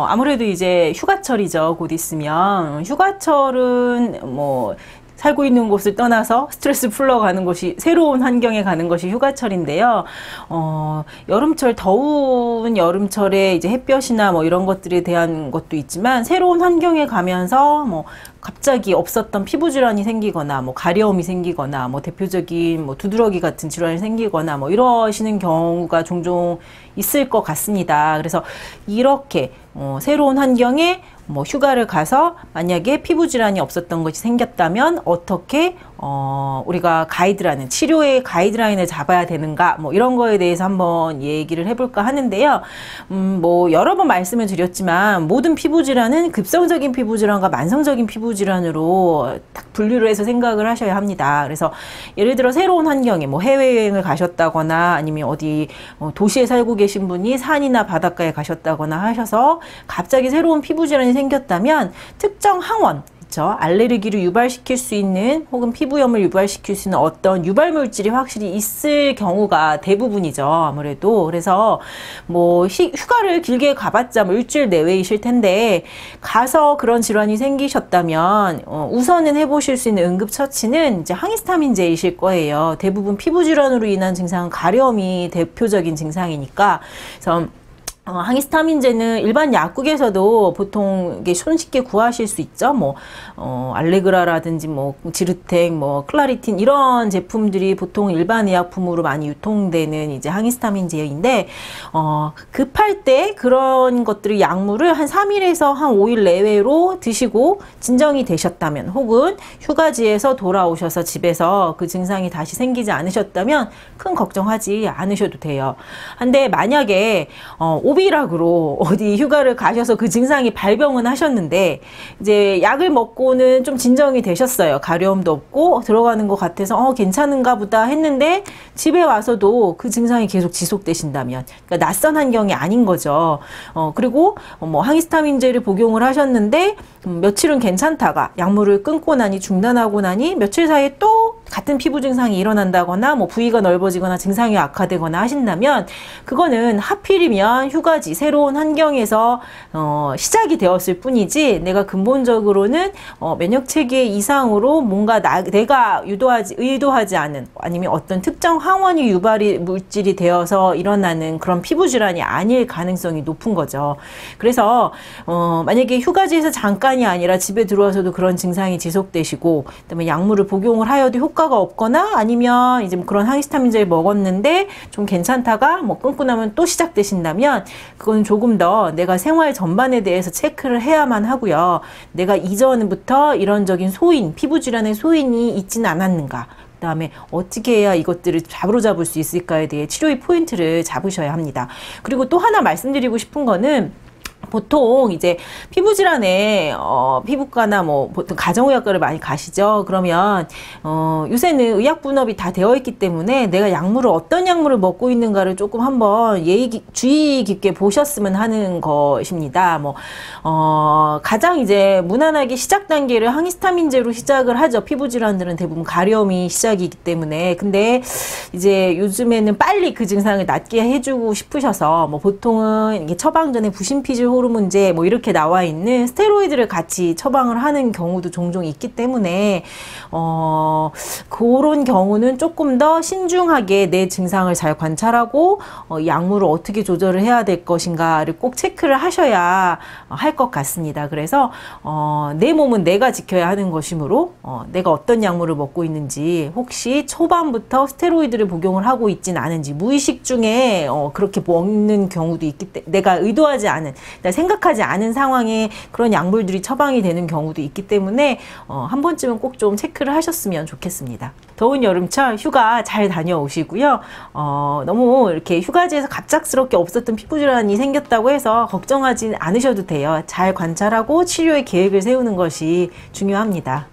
아무래도 이제 휴가철이죠. 곧 있으면. 휴가철은 뭐, 살고 있는 곳을 떠나서 스트레스 풀러 가는 곳이, 새로운 환경에 가는 것이 휴가철인데요. 여름철, 더운 여름철에 이제 햇볕이나 뭐 이런 것들에 대한 것도 있지만, 새로운 환경에 가면서 뭐, 갑자기 없었던 피부 질환이 생기거나, 뭐, 가려움이 생기거나, 뭐, 대표적인 뭐, 두드러기 같은 질환이 생기거나, 뭐, 이러시는 경우가 종종 있을 것 같습니다. 그래서 이렇게, 새로운 환경에 뭐 휴가를 가서 만약에 피부 질환이 없었던 것이 생겼다면 어떻게 우리가 가이드라인, 치료의 가이드라인을 잡아야 되는가, 뭐 이런 거에 대해서 한번 얘기를 해볼까 하는데요. 뭐 여러 번 말씀을 드렸지만 모든 피부 질환은 급성적인 피부 질환과 만성적인 피부 질환으로 딱 분류를 해서 생각을 하셔야 합니다. 그래서 예를 들어 새로운 환경에 뭐 해외여행을 가셨다거나 아니면 어디 도시에 살고 계신 분이 산이나 바닷가에 가셨다거나 하셔서 갑자기 새로운 피부 질환이 생겼다면 특정 항원, 그렇죠? 알레르기를 유발시킬 수 있는 혹은 피부염을 유발시킬 수 있는 어떤 유발물질이 확실히 있을 경우가 대부분이죠. 아무래도. 그래서 뭐 휴가를 길게 가봤자 뭐 일주일 내외이실 텐데 가서 그런 질환이 생기셨다면 우선은 해보실 수 있는 응급처치는 이제 항히스타민제이실 거예요. 대부분 피부 질환으로 인한 증상은 가려움이 대표적인 증상이니까. 그래서 항히스타민제는 일반 약국에서도 보통 이게 손쉽게 구하실 수 있죠. 뭐, 알레그라라든지 뭐, 지르텍, 뭐, 클라리틴 이런 제품들이 보통 일반 의약품으로 많이 유통되는 이제 항히스타민제인데, 급할 때 그런 것들을 약물을 한 3일에서 한 5일 내외로 드시고 진정이 되셨다면, 혹은 휴가지에서 돌아오셔서 집에서 그 증상이 다시 생기지 않으셨다면 큰 걱정하지 않으셔도 돼요. 근데 만약에, 오비락으로 어디 휴가를 가셔서 그 증상이 발병은 하셨는데 이제 약을 먹고는 좀 진정이 되셨어요. 가려움도 없고 들어가는 것 같아서 괜찮은가 보다 했는데 집에 와서도 그 증상이 계속 지속되신다면, 그러니까 낯선 환경이 아닌 거죠. 그리고 뭐 항히스타민제를 복용을 하셨는데 며칠은 괜찮다가 약물을 끊고 나니, 중단하고 나니 며칠 사이에 또 같은 피부 증상이 일어난다거나 뭐 부위가 넓어지거나 증상이 악화되거나 하신다면 그거는 하필이면 휴가지, 새로운 환경에서 시작이 되었을 뿐이지 내가 근본적으로는 면역체계 이상으로 뭔가 내가 의도하지 않은, 아니면 어떤 특정 항원이 유발이 물질이 되어서 일어나는 그런 피부 질환이 아닐 가능성이 높은 거죠. 그래서 만약에 휴가지에서 잠깐이 아니라 집에 들어와서도 그런 증상이 지속되시고 그다음에 약물을 복용을 하여도 효과가 없거나 아니면 이제 뭐 그런 항히스타민제를 먹었는데 좀 괜찮다가 뭐 끊고 나면 또 시작되신다면 그건 조금 더 내가 생활 전반에 대해서 체크를 해야만 하고요. 내가 이전부터 이런적인 소인, 피부 질환의 소인이 있지는 않았는가, 그 다음에 어떻게 해야 이것들을 바로잡을 수 있을까에 대해 치료의 포인트를 잡으셔야 합니다. 그리고 또 하나 말씀드리고 싶은 거는, 보통 이제 피부 질환에 피부과나 뭐 보통 가정의학과를 많이 가시죠. 그러면 요새는 의약 분업이 다 되어 있기 때문에 내가 약물을 어떤 약물을 먹고 있는가를 조금 한번 주의 깊게 보셨으면 하는 것입니다. 뭐 가장 이제 무난하게 시작 단계를 항히스타민제로 시작을 하죠. 피부 질환들은 대부분 가려움이 시작이기 때문에. 근데 이제 요즘에는 빨리 그 증상을 낫게 해주고 싶으셔서 뭐 보통은 이게 처방 전에 부신피질 호르몬제 뭐 이렇게 나와 있는 스테로이드를 같이 처방을 하는 경우도 종종 있기 때문에 그런 경우는 조금 더 신중하게 내 증상을 잘 관찰하고 약물을 어떻게 조절을 해야 될 것인가를 꼭 체크를 하셔야 할 것 같습니다. 그래서 내 몸은 내가 지켜야 하는 것이므로 내가 어떤 약물을 먹고 있는지, 혹시 초반부터 스테로이드를 복용을 하고 있진 않은지, 무의식 중에 그렇게 먹는 경우도 있기 때문에, 내가 의도하지 않은, 생각하지 않은 상황에 그런 약물들이 처방이 되는 경우도 있기 때문에 한 번쯤은 꼭 좀 체크를 하셨으면 좋겠습니다. 더운 여름철 휴가 잘 다녀오시고요. 너무 이렇게 휴가지에서 갑작스럽게 없었던 피부 질환이 생겼다고 해서 걱정하지 않으셔도 돼요. 잘 관찰하고 치료의 계획을 세우는 것이 중요합니다.